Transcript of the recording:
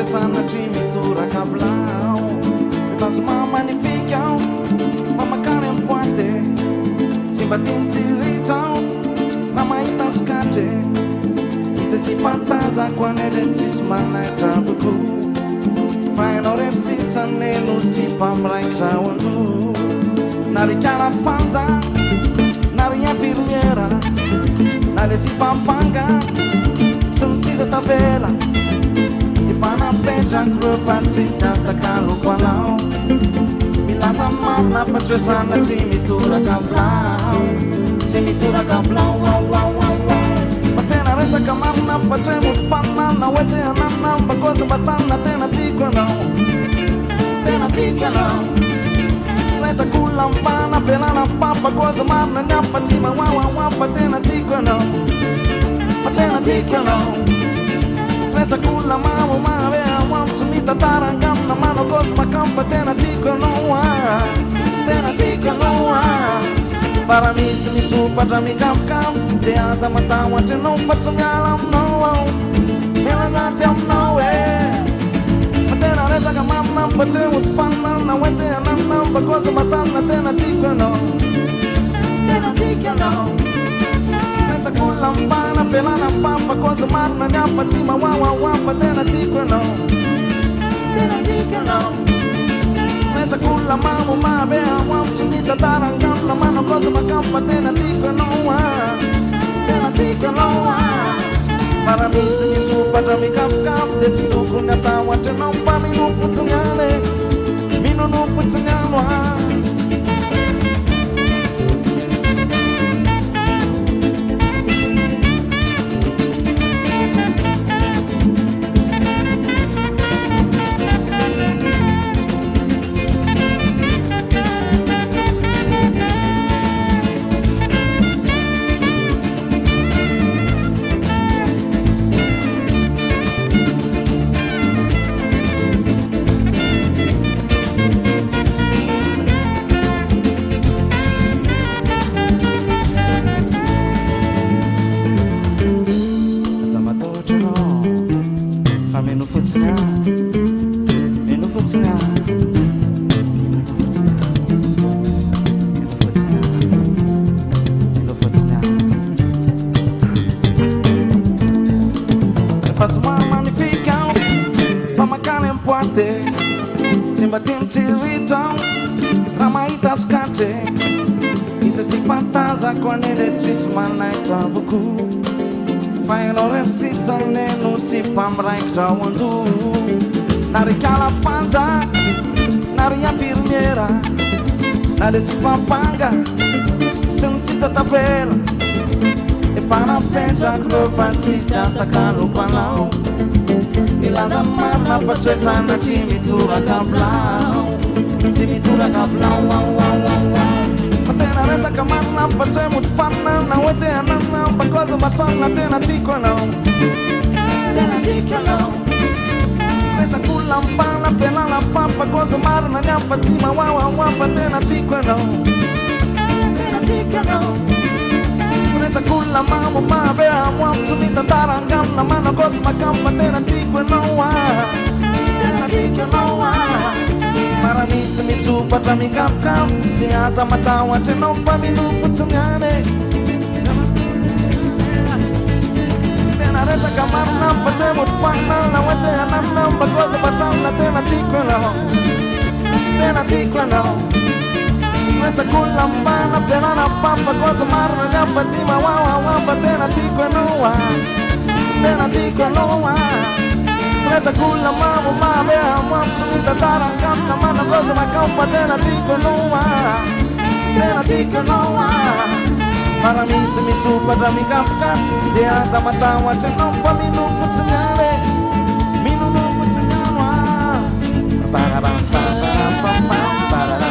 Sana cimitura cablau Mas mama ni ficam Mama karen puate Simbatin tiritau Mama itas kate Se si fantaza Quando è dentisma Naita buku Fino resisa Nelu si pamrai krawandu Nari cara panza Nari ya piruera Nari si pampanga Sun si tabela Fana peja grupansi santa kalu palau Bila sama na pacuesa na cimitura kablau Cimitura kablau wow wow wow wow Patena resa kamar na pacuemu fana na wete anana Bagoza basana tena tikwa no Tena tikwa no Resa kulam pana pelana papa Goza marna nyapa cima wow wow wow Patena tikwa no Patena tikwa no Stressa kulla mamu mavea wam sumita tarangam na mano cosma campa tena tico noa tena tico noa para mi se mi supa tra mi cap cap te asa mata wante non faccio mi alam no me la dati am no tena resa ka mamma pace mut panna na wente anana ba cosa masana tena tico no tena tico no Sa kulambana pelana papa Cosa marna nyapa tima wawa wapa Tena tikwa no Tena tikwa no Sa kulamamu mabea wam chunita tarangam na mano Cosa makampa tena tikwa no Tena tikwa no Para mi se mi supa da mi kap kap De chitu kunya tawa Tena pa mi nupu tanyale Mi nupu tanyalwa Simbatin tiritau Ramaitas kate Ita si fantaza Quando è decisma Naita buku Fino resisa Nenu si pamrai krawandu Nari kala panza Nari ya pirmiera Nari si pampanga Sun si tabela E fana peja Grupansi santa kalu palau Nila zaman na pacuesa na cimitura kablau Cimitura kablau wow wow wow wow Patena resa kamar na pacuemut panna Na wete anana Bagoza basana tena tikwa no Tena tikwa no Resa kulam pana pelana papa Goza marna nyapa tima wow wow wow Patena tikwa no Tena tikwa no Resa kulla mamu mabea wam sumita tarangam na mano cosma campa tena tikwa noa Tena tikwa noa Para mi se mi supa tra mi cap cap Te asa matawa te non pa mi nupu tsunyane Tena resa kamar na pace mut panna Na wete anana bagoza basam na tena tikwa no Tena tikwa no Stressa con la mano appena una pappa quando marra gamba ti ma wa tena ti quenoa tena ti quenoa Stressa con la mano ma bea ma sumita tara canta mana cosa ma campa tena ti quenoa Para mim se me tu para me kafkan dia sama tawa cenong pa minum senyale minum senyale para para para para para